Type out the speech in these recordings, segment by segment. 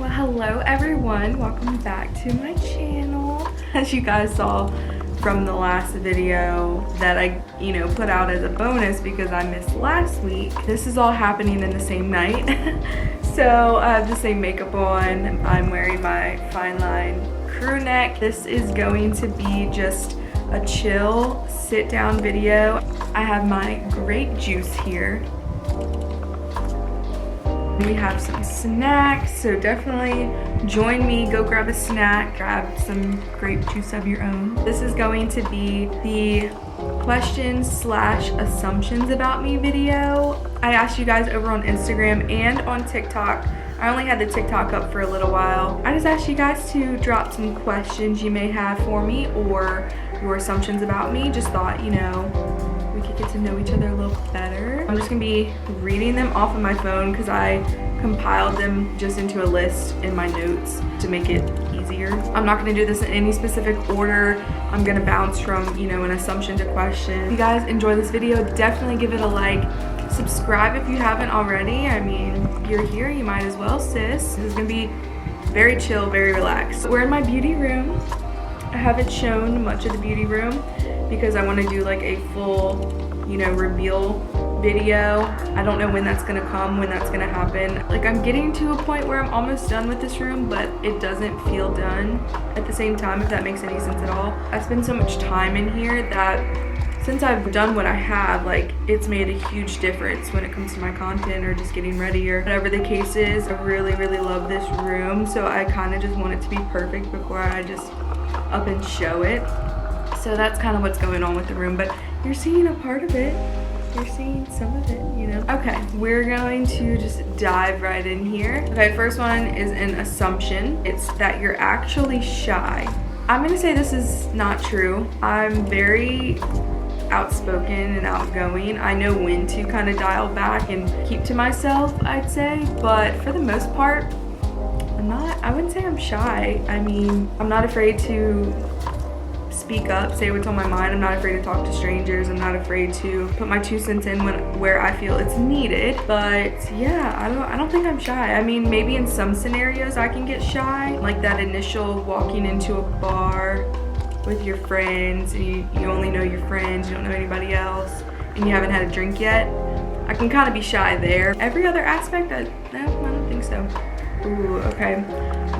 Well, hello everyone, welcome back to my channel. As you guys saw from the last video that I put out as a bonus because I missed last week, this is all happening in the same night. So I have the same makeup on, I'm wearing my fine line crew neck. This is going to be just a chill sit down video. I have my grape juice here. We have some snacks, so definitely join me, go grab a snack, grab some grape juice of your own. This is going to be the questions/assumptions about me video. I asked you guys over on Instagram and on TikTok. I only had the TikTok up for a little while. I just asked you guys to drop some questions you may have for me or your assumptions about me. Just thought, we could get to know each other a little better. I'm just gonna be reading them off of my phone because I compiled them just into a list in my notes to make it easier. I'm not gonna do this in any specific order. I'm gonna bounce from, an assumption to question. If you guys enjoy this video, definitely give it a like. Subscribe if you haven't already. I mean, you're here, you might as well, sis. This is gonna be very chill, very relaxed. We're in my beauty room. I haven't shown much of the beauty room because I want to do like a full, reveal video. I don't know when that's gonna come, when that's gonna happen. Like, I'm getting to a point where I'm almost done with this room, but it doesn't feel done at the same time, if that makes any sense at all. I spend so much time in here that since I've done what I have, like, it's made a huge difference when it comes to my content or just getting ready or whatever the case is. I really, really love this room, so I kind of just want it to be perfect before I just up and show it. So that's kind of what's going on with the room, but you're seeing a part of it. You're seeing some of it, Okay, we're going to just dive right in here. Okay, first one is an assumption. It's that you're actually shy. I'm gonna say this is not true. I'm very outspoken and outgoing. I know when to kind of dial back and keep to myself, I'd say, but for the most part, I wouldn't say I'm shy. I mean, I'm not afraid to speak up, say what's on my mind. I'm not afraid to talk to strangers. I'm not afraid to put my 2 cents in where I feel it's needed. But yeah, I don't think I'm shy. I mean, maybe in some scenarios I can get shy, like that initial walking into a bar with your friends and you only know your friends, you don't know anybody else, and you haven't had a drink yet. I can kind of be shy there. Every other aspect, no, I don't think so. Ooh, okay.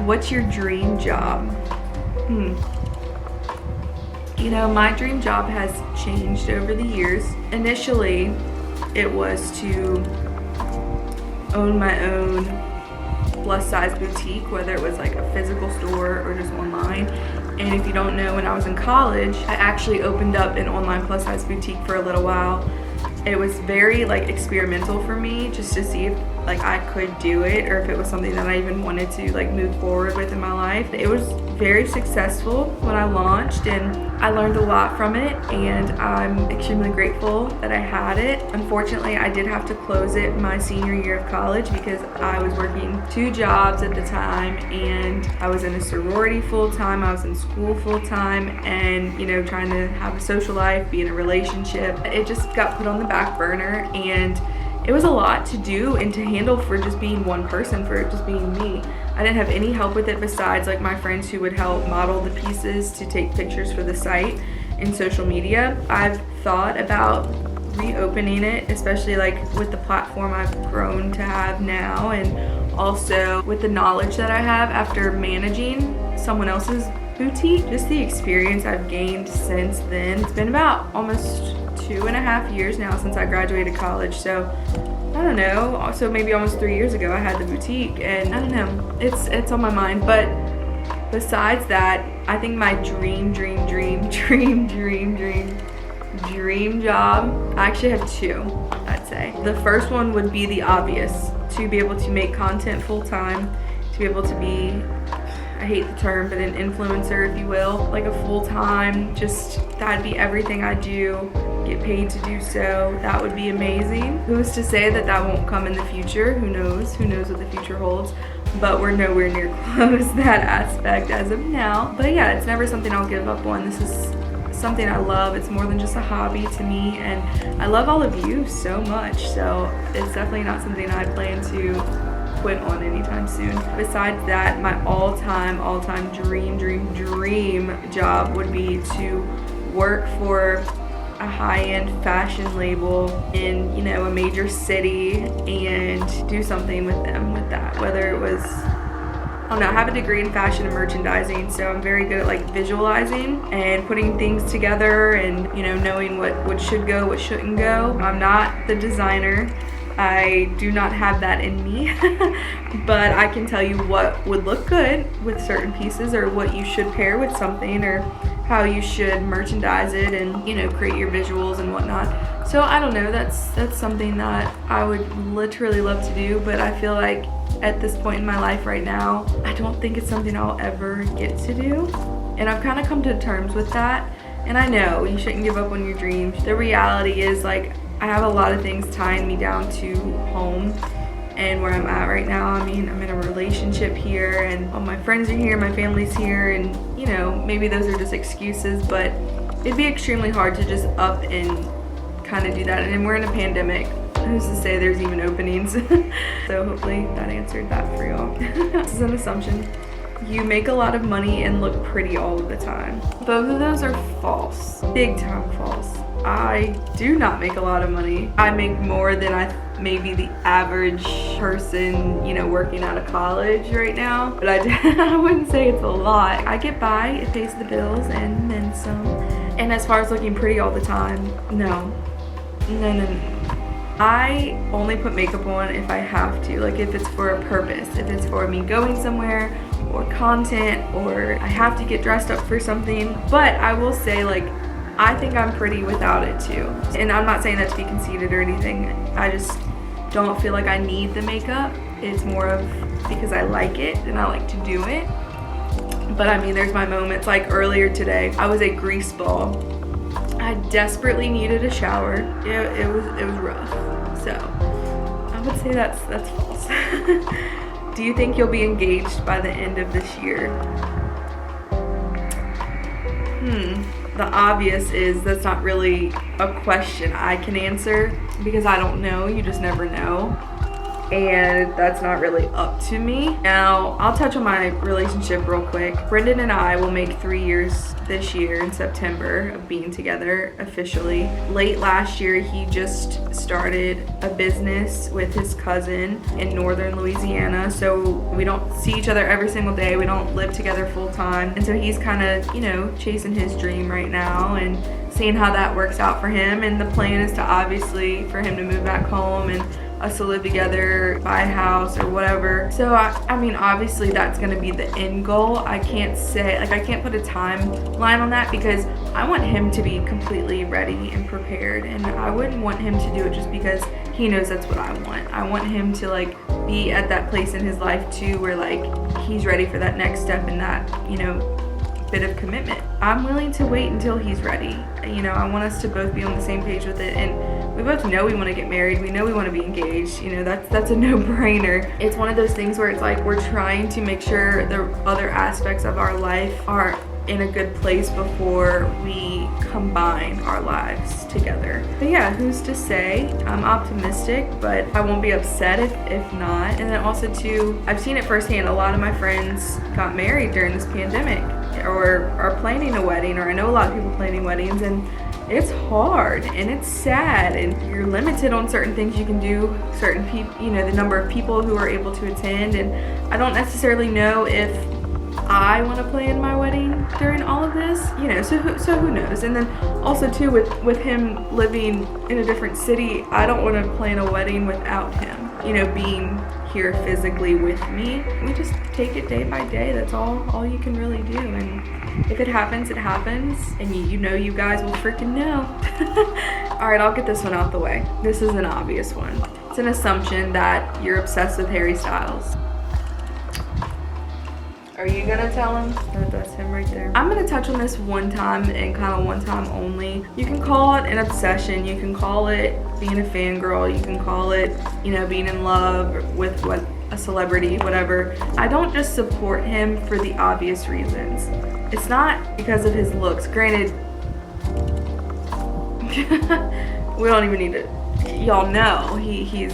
What's your dream job? My dream job has changed over the years. Initially, it was to own my own plus size boutique, whether it was like a physical store or just online. And if you don't know, when I was in college, I actually opened up an online plus size boutique for a little while. It was very experimental for me, just to see if I could do it or if it was something that I even wanted to move forward with in my life. It was very successful when I launched and I learned a lot from it, and I'm extremely grateful that I had it. Unfortunately, I did have to close it my senior year of college because I was working 2 jobs at the time, and I was in a sorority full-time, I was in school full-time, and trying to have a social life, be in a relationship. It just got put on the back burner, and it was a lot to do and to handle for just being one person, for just being me. I didn't have any help with it besides my friends who would help model the pieces to take pictures for the site and social media. I've thought about reopening it, especially with the platform I've grown to have now, and also with the knowledge that I have after managing someone else's boutique. Just the experience I've gained since then. It's been about almost 2.5 years now since I graduated college, so I don't know, so maybe almost 3 years ago I had the boutique, and I don't know, it's on my mind. But besides that, I think my dream job, I actually have 2, I'd say. The first one would be the obvious, to be able to make content full-time, to be able to be, I hate the term, but an influencer, if you will, a full-time, just that'd be everything I do, get paid to do so. That would be amazing. Who's to say that that won't come in the future? Who knows what the future holds, but we're nowhere near close that aspect as of now. But yeah, it's never something I'll give up on. This is something I love. It's more than just a hobby to me, and I love all of you so much, so it's definitely not something I plan to quit on anytime soon. Besides that, my all-time dream job would be to work for a high-end fashion label in, you know, a major city and do something with them with that. Whether it was, I don't know, I have a degree in fashion and merchandising, so I'm very good at like visualizing and putting things together and, you know, knowing what should go, what shouldn't go. I'm not the designer. I do not have that in me, but I can tell you what would look good with certain pieces, or what you should pair with something, or how you should merchandise it and, you know, create your visuals and whatnot. So I don't know, that's something that I would literally love to do, but I feel like at this point in my life right now, I don't think it's something I'll ever get to do. And I've kind of come to terms with that. And I know you shouldn't give up on your dreams. The reality is, like, I have a lot of things tying me down to home and where I'm at right now. I mean, I'm in a relationship here, and all my friends are here, my family's here, and, you know, maybe those are just excuses, but it'd be extremely hard to just up and kind of do that. And we're in a pandemic. Who's to say there's even openings? So hopefully that answered that for y'all. This is an assumption. You make a lot of money and look pretty all of the time. Both of those are false. Big time false. I do not make a lot of money. I make more than maybe the average person, you know, working out of college right now. But I wouldn't say it's a lot. I get by, it pays the bills, and then some. And as far as looking pretty all the time, no. I only put makeup on if I have to, like if it's for a purpose, if it's for me going somewhere or content, or I have to get dressed up for something. But I will say, like, I think I'm pretty without it too. And I'm not saying that to be conceited or anything. I just don't feel like I need the makeup. It's more of because I like it and I like to do it. But I mean, there's my moments. Like earlier today, I was a grease ball. I desperately needed a shower. It was rough. So I would say that's false. Do you think you'll be engaged by the end of this year? The obvious is that's not really a question I can answer, because I don't know. You just never know. And that's not really up to me. Now, I'll touch on my relationship real quick. Brendan and I will make 3 years this year in September of being together officially. Late last year, he just started a business with his cousin in northern Louisiana. So we don't see each other every single day. We don't live together full time. And so he's kind of, you know, chasing his dream right now and seeing how that works out for him. And the plan is to obviously for him to move back home and us to live together, buy a house or whatever. So I mean, obviously that's gonna be the end goal. I can't say, like, I can't put a timeline on that, because I want him to be completely ready and prepared, and I wouldn't want him to do it just because he knows that's what I want. I want him to, like, be at that place in his life too where, like, he's ready for that next step and that, you know, bit of commitment. I'm willing to wait until he's ready. You know, I want us to both be on the same page with it, and we both know we want to get married. We know we want to be engaged. You know, that's a no-brainer. It's one of those things where it's like we're trying to make sure the other aspects of our life are in a good place before we combine our lives together. But yeah, who's to say? I'm optimistic, but I won't be upset if not. And then also too, I've seen it firsthand. A lot of my friends got married during this pandemic, or are planning a wedding, or I know a lot of people planning weddings, and it's hard and it's sad, and you're limited on certain things you can do, certain people, you know, the number of people who are able to attend. And I don't necessarily know if I want to plan my wedding during all of this, you know, so who knows. And then also too, with him living in a different city, I don't want to plan a wedding without him, you know, being here physically with me. We just take it day by day. That's all you can really do. And if it happens, it happens, and you know, you guys will freaking know. All right, I'll get this one out the way. This is an obvious one. It's an assumption that you're obsessed with Harry Styles. Are you gonna tell him? No, that's him right there. I'm gonna touch on this one time and kind of one time only. You can call it an obsession. You can call it being a fangirl. You can call it, you know, being in love with what a celebrity, whatever. I don't just support him for the obvious reasons. It's not because of his looks. Granted, we don't even need to, y'all know he's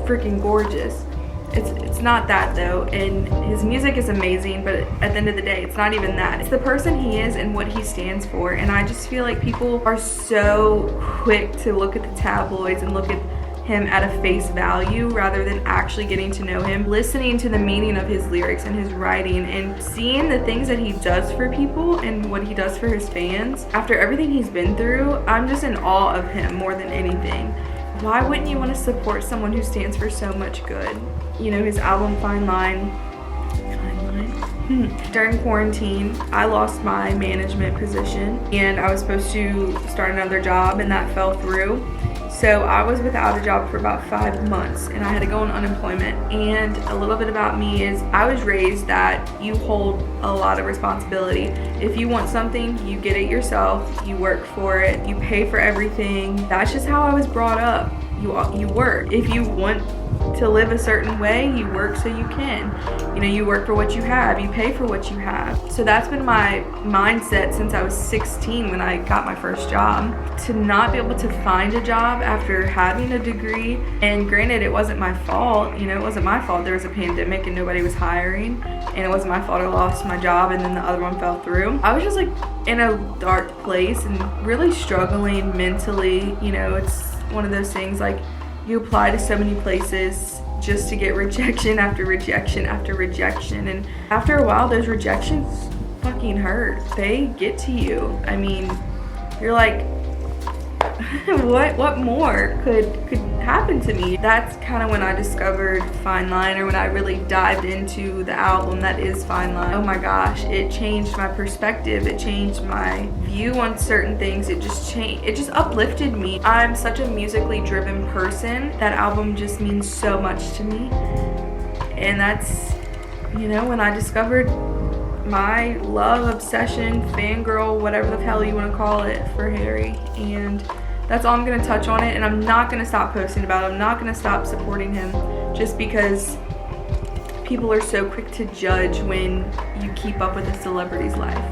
freaking gorgeous. It's not that though, and his music is amazing, but at the end of the day, it's not even that. It's the person he is and what he stands for, and I just feel like people are so quick to look at the tabloids and look at him at a face value rather than actually getting to know him, listening to the meaning of his lyrics and his writing, and seeing the things that he does for people and what he does for his fans. After everything he's been through, I'm just in awe of him more than anything. Why wouldn't you want to support someone who stands for so much good? You know, his album Fine Line. During quarantine, I lost my management position and I was supposed to start another job, and that fell through. So I was without a job for about 5 months and I had to go on unemployment. And a little bit about me is I was raised that you hold a lot of responsibility. If you want something, you get it yourself, you work for it, you pay for everything. That's just how I was brought up. You work. If you want to live a certain way, you work so you can. You know, you work for what you have, you pay for what you have. So that's been my mindset since I was 16 when I got my first job. To not be able to find a job after having a degree, and granted it wasn't my fault, you know, it wasn't my fault. There was a pandemic and nobody was hiring, and it wasn't my fault I lost my job and then the other one fell through. I was just like in a dark place and really struggling mentally. You know, it's one of those things like you apply to so many places just to get rejection after rejection after rejection, and after a while those rejections fucking hurt. They get to you. I mean, you're like, what more could happen to me? That's kind of when I discovered Fine Line, or when I really dived into the album that is Fine Line. Oh my gosh, it changed my perspective. It changed my view on certain things. It just uplifted me. I'm such a musically driven person. That album just means so much to me. And that's, you know, when I discovered my love, obsession, fangirl, whatever the hell you want to call it, for Harry. And that's all I'm going to touch on it, and I'm not going to stop posting about it. I'm not going to stop supporting him just because people are so quick to judge when you keep up with a celebrity's life.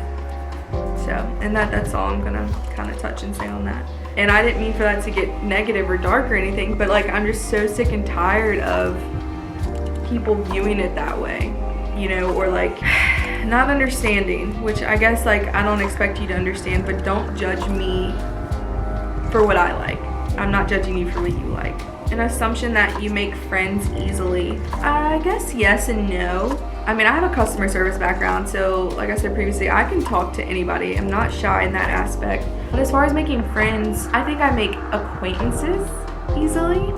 So, and that's all I'm going to kind of touch and say on that. And I didn't mean for that to get negative or dark or anything, but like, I'm just so sick and tired of people viewing it that way, you know, or like not understanding, which I guess like I don't expect you to understand, but don't judge me for what I like. I'm not judging you for what you like. An assumption that you make friends easily. I guess yes and no. I mean, I have a customer service background, so like I said previously, I can talk to anybody. I'm not shy in that aspect. But as far as making friends, I think I make acquaintances easily.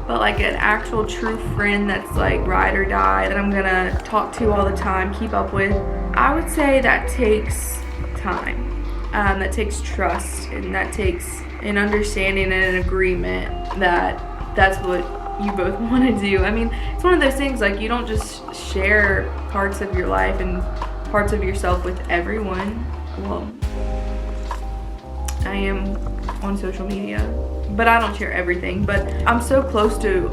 But like an actual true friend that's like ride or die, that I'm gonna talk to all the time, keep up with, I would say that takes time. That takes trust, and that takes an understanding and an agreement that that's what you both want to do. I mean, it's one of those things, like, you don't just share parts of your life and parts of yourself with everyone. Well, I am on social media, but I don't share everything. But I'm so close to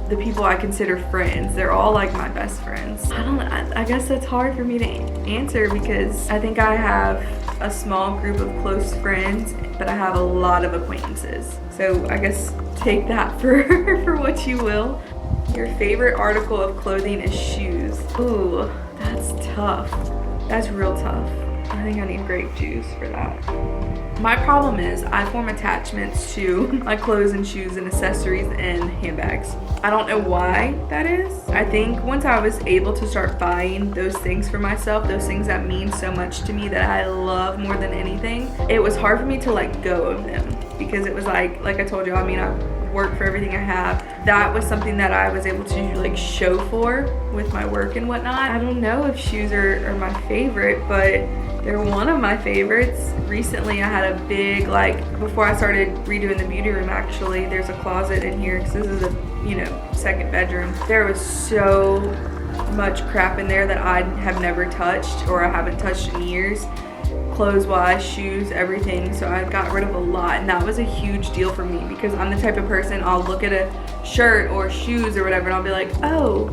the people I consider friends. They're all like my best friends. I guess that's hard for me to answer, because I think I have a small group of close friends, but I have a lot of acquaintances. So I guess take that for what you will. Your favorite article of clothing is shoes. Ooh, that's tough. That's real tough. I think I need grape juice for that. My problem is I form attachments to my clothes and shoes and accessories and handbags. I don't know why that is. I think once I was able to start buying those things for myself, those things that mean so much to me, that I love more than anything, it was hard for me to let go of them, because it was like I told you, I mean, I work for everything I have. That was something that I was able to like show for with my work and whatnot. I don't know if shoes are my favorite, but they're one of my favorites. Recently I had a big, like, before I started redoing the beauty room, actually, there's a closet in here because this is a, you know, second bedroom. There was so much crap in there that I have never touched, or I haven't touched in years. Clothes wise, shoes, everything. So I got rid of a lot, and that was a huge deal for me, because I'm the type of person, I'll look at a shirt or shoes or whatever and I'll be like, oh,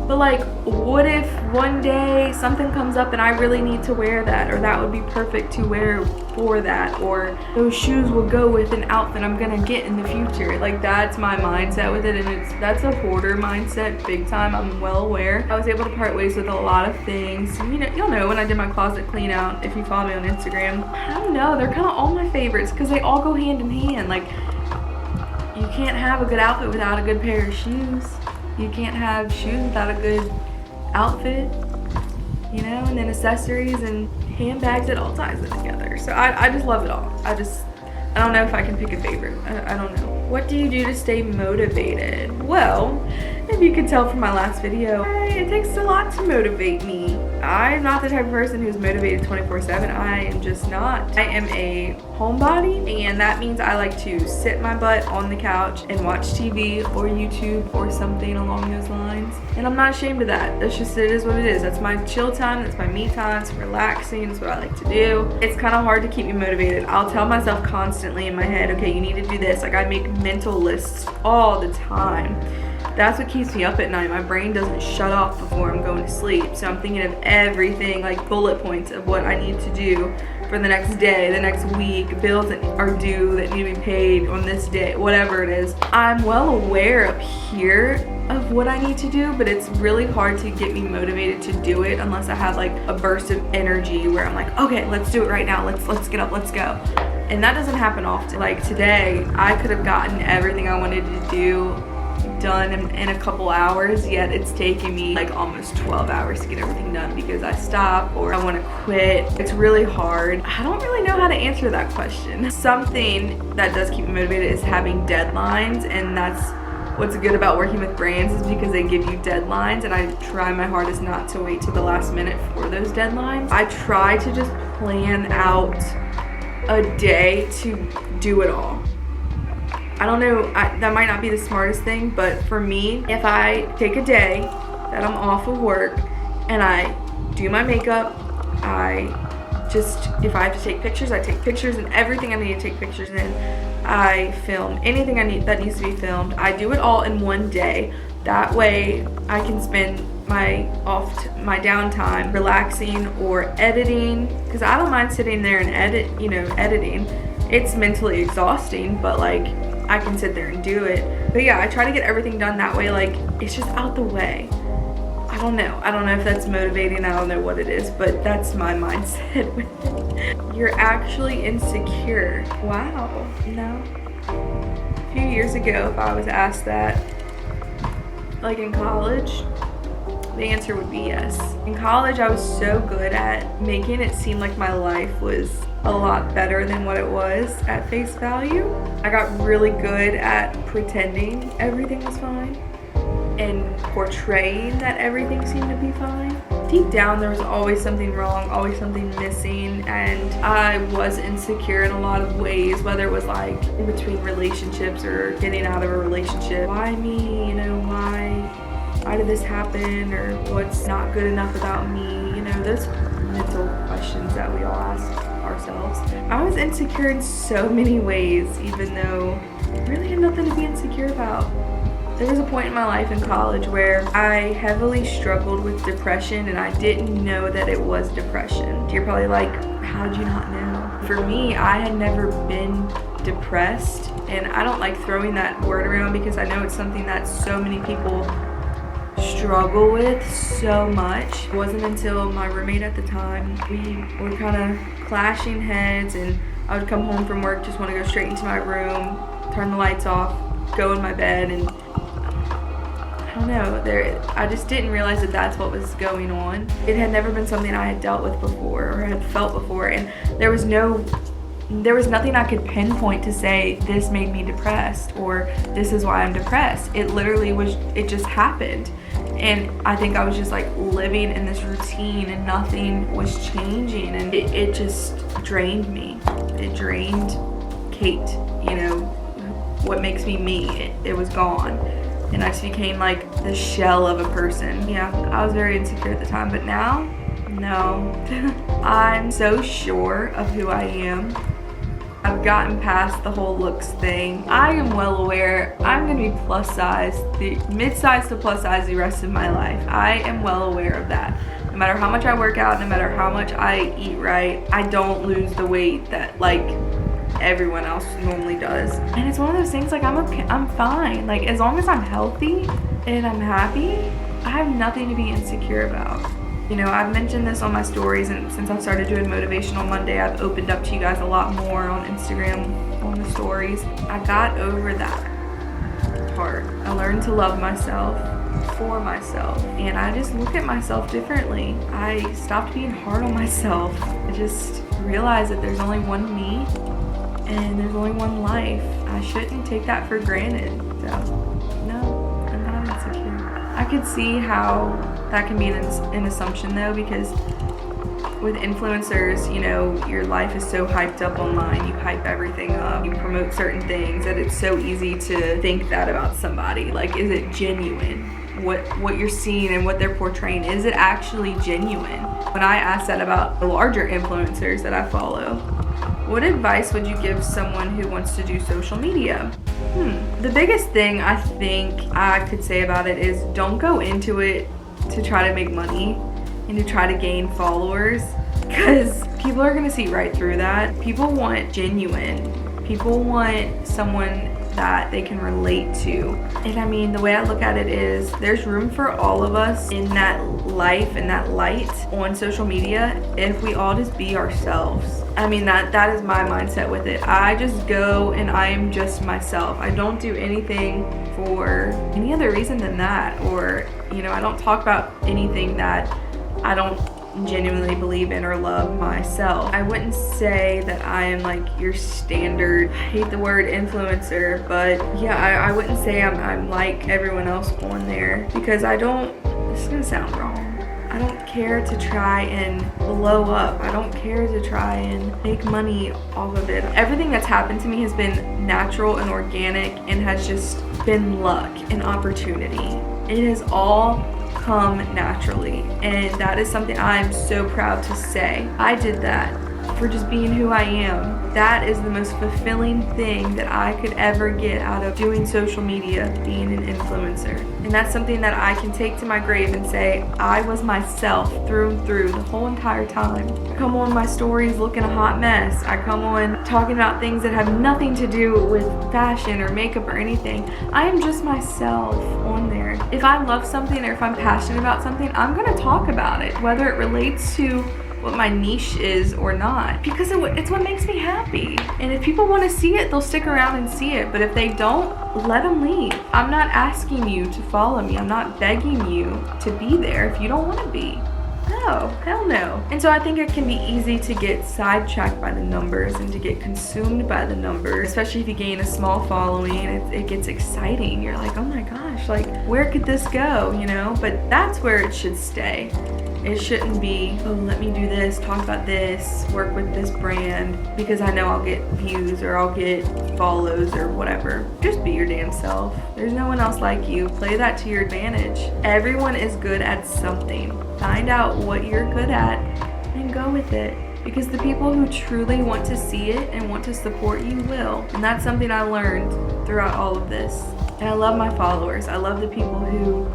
But like, what if one day something comes up and I really need to wear that, or that would be perfect to wear for that, or those shoes will go with an outfit I'm gonna get in the future. Like, that's my mindset with it, and that's a hoarder mindset big time. I'm well aware. I was able to part ways with a lot of things. You know, you'll know when I did my closet clean out if you follow me on Instagram. I don't know, they're kind of all my favorites because they all go hand in hand. Like, you can't have a good outfit without a good pair of shoes. You can't have shoes without a good outfit, you know, and then accessories and handbags, it all ties it together. So I just love it all. I don't know if I can pick a favorite. I don't know. What do you do to stay motivated? Well, if you could tell from my last video, it takes a lot to motivate me. I'm not the type of person who's motivated 24/7. I am just not. I am a homebody, and that means I like to sit my butt on the couch and watch TV or YouTube or something along those lines. And I'm not ashamed of that. That's just, it is what it is. That's my chill time. That's my me time. It's relaxing. It's what I like to do. It's kind of hard to keep me motivated. I'll tell myself constantly in my head, okay, you need to do this. Like, I make mental lists all the time. That's what keeps me up at night. My brain doesn't shut off before I'm going to sleep. So I'm thinking of everything, like bullet points of what I need to do for the next day, the next week, bills that are due that need to be paid on this day, whatever it is. I'm well aware up here of what I need to do, but it's really hard to get me motivated to do it unless I have like a burst of energy where I'm like, okay, let's do it right now. Let's get up, let's go. And that doesn't happen often. Like today, I could have gotten everything I wanted to do done in a couple hours, yet it's taking me like almost 12 hours to get everything done because I stop or I want to quit. It's really hard. I don't really know how to answer that question. Something that does keep me motivated is having deadlines, and that's what's good about working with brands is because they give you deadlines, and I try my hardest not to wait till the last minute for those deadlines. I try to just plan out a day to do it all. I don't know, that might not be the smartest thing, but for me, if I take a day that I'm off of work and I do my makeup, if I have to take pictures, I take pictures, and everything I need to take pictures in, I film anything that needs to be filmed. I do it all in one day. That way I can spend my downtime relaxing or editing, because I don't mind sitting there and editing. It's mentally exhausting, but like, I can sit there and do it. But yeah, I try to get everything done that way. Like, it's just out the way. I don't know if that's motivating. I don't know what it is, but that's my mindset with it. You're actually insecure. Wow. No. A few years ago, if I was asked that, like in college, the answer would be yes. In college, I was so good at making it seem like my life was a lot better than what it was at face value. I got really good at pretending everything was fine and portraying that everything seemed to be fine. Deep down, there was always something wrong, always something missing, and I was insecure in a lot of ways, whether it was like in between relationships or getting out of a relationship. Why me? Why did this happen? Or what's not good enough about me? Those mental questions that we all ask ourselves. I was insecure in so many ways, even though I really had nothing to be insecure about. There was a point in my life in college where I heavily struggled with depression, and I didn't know that it was depression. You're probably like, how did you not know? For me, I had never been depressed, and I don't like throwing that word around because I know it's something that so many people struggle with so much. It wasn't until my roommate at the time, we were kind of clashing heads, and I would come home from work, just want to go straight into my room, turn the lights off, go in my bed, and I don't know, I just didn't realize that that's what was going on. It had never been something I had dealt with before or had felt before, and there was nothing I could pinpoint to say this made me depressed or this is why I'm depressed. It literally it just happened. And I think I was just like living in this routine and nothing was changing, and it just drained me. It drained Kate, what makes me. It was gone. And I just became like the shell of a person. Yeah, I was very insecure at the time, but now, no. I'm so sure of who I am. I've gotten past the whole looks thing. I am well aware I'm gonna be plus size, the mid-size to plus size the rest of my life. I am well aware of that. No matter how much I work out, no matter how much I eat right, I don't lose the weight that like everyone else normally does. And it's one of those things, like I'm okay, I'm fine. Like as long as I'm healthy and I'm happy, I have nothing to be insecure about. You know, I've mentioned this on my stories, and since I've started doing Motivational Monday, I've opened up to you guys a lot more on Instagram, on the stories. I got over that part. I learned to love myself for myself, and I just look at myself differently. I stopped being hard on myself. I just realized that there's only one me, and there's only one life. I shouldn't take that for granted. So, no, I'm not insecure. I could see how that can be an assumption though, because with influencers, you know, your life is so hyped up online. You hype everything up. You promote certain things that it's so easy to think that about somebody. Like, is it genuine? What you're seeing and what they're portraying, is it actually genuine? When I asked that about the larger influencers that I follow, what advice would you give someone who wants to do social media? The biggest thing I think I could say about it is don't go into it to try to make money and to try to gain followers, because people are gonna see right through that. People want genuine. People want someone that they can relate to. And I mean, the way I look at it is there's room for all of us in that life and that light on social media if we all just be ourselves. I mean, that is my mindset with it. I just go and I am just myself. I don't do anything for any other reason than that, or, you know, I don't talk about anything that I don't genuinely believe in or love myself. I wouldn't say that I am like your standard, I hate the word influencer, but yeah, I wouldn't say I'm like everyone else on there, because I don't, this is gonna sound wrong, I don't care to try and blow up. I don't care to try and make money off of it. Everything that's happened to me has been natural and organic and has just been luck and opportunity. It has all come naturally, and that is something I'm so proud to say. I did that for just being who I am. That is the most fulfilling thing that I could ever get out of doing social media, being an influencer. And that's something that I can take to my grave and say, I was myself through and through the whole entire time. I come on my stories looking a hot mess. I come on talking about things that have nothing to do with fashion or makeup or anything. I am just myself on there. If I love something or if I'm passionate about something, I'm gonna talk about it, whether it relates to what my niche is or not, because it's what makes me happy. And if people want to see it, they'll stick around and see it, but if they don't, let them leave. I'm not asking you to follow me. I'm not begging you to be there if you don't want to be. No, hell no. And so I think it can be easy to get sidetracked by the numbers and to get consumed by the numbers, especially if you gain a small following. It gets exciting. You're like, oh my gosh, like where could this go, you know? But that's where it should stay. It shouldn't be, oh, let me do this, talk about this, work with this brand, because I know I'll get views or I'll get follows or whatever. Just be your damn self. There's no one else like you. Play that to your advantage. Everyone is good at something. Find out what you're good at and go with it. Because the people who truly want to see it and want to support you will. And that's something I learned throughout all of this. And I love my followers. I love the people who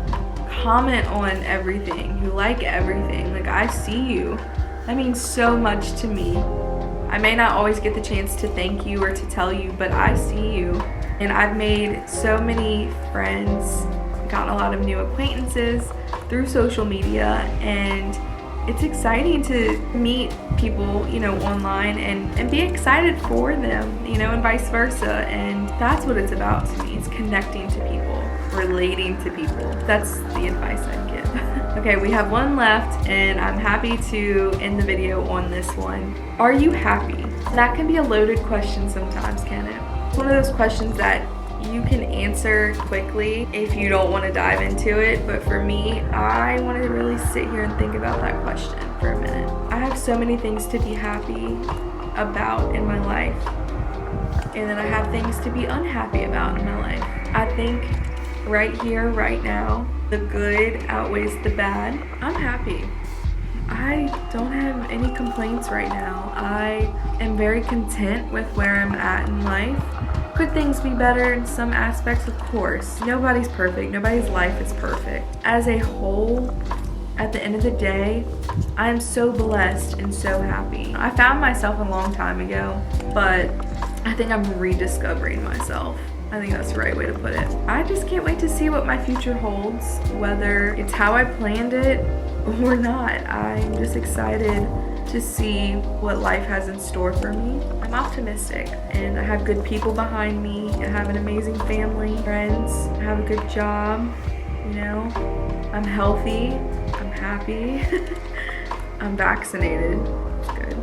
comment on everything, who like everything. Like, I see you. That means so much to me. I may not always get the chance to thank you or to tell you, but I see you. And I've made so many friends, gotten a lot of new acquaintances through social media, and it's exciting to meet people, you know, online and be excited for them, you know, and vice versa. And that's what it's about to me. It's connecting to people, relating to people. That's the advice I'd give. Okay, we have one left, and I'm happy to end the video on this one. Are you happy? That can be a loaded question sometimes, can it? It's one of those questions that you can answer quickly if you don't want to dive into it, but for me, I wanted to really sit here and think about that question for a minute. I have so many things to be happy about in my life, and then I have things to be unhappy about in my life. I think right here, right now, the good outweighs the bad. I'm happy. I don't have any complaints right now. I am very content with where I'm at in life. Could things be better in some aspects? Of course. Nobody's perfect. Nobody's life is perfect. As a whole, at the end of the day, I am so blessed and so happy. I found myself a long time ago, but I think I'm rediscovering myself. I think that's the right way to put it. I just can't wait to see what my future holds, whether it's how I planned it or not. I'm just excited to see what life has in store for me. I'm optimistic and I have good people behind me. I have an amazing family, friends. I have a good job, you know. I'm healthy, I'm happy. I'm vaccinated, it's good.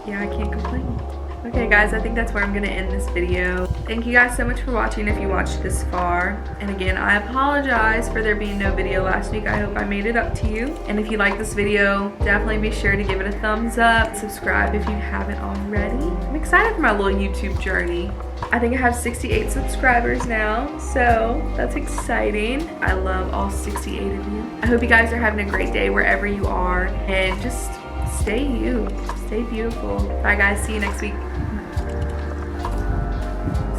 Yeah, I can't complain. Okay guys, I think that's where I'm gonna end this video. Thank you guys so much for watching if you watched this far. And again, I apologize for there being no video last week. I hope I made it up to you. And if you like this video, definitely be sure to give it a thumbs up. Subscribe if you haven't already. I'm excited for my little YouTube journey. I think I have 68 subscribers now, so that's exciting. I love all 68 of you. I hope you guys are having a great day wherever you are, and just stay you, stay beautiful. Bye guys, see you next week.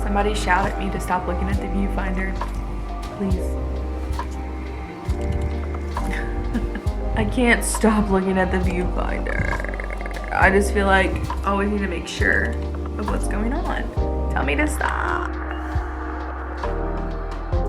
Somebody shout at me to stop looking at the viewfinder, please. I can't stop looking at the viewfinder. I just feel like I always need to make sure of what's going on. Tell me to stop.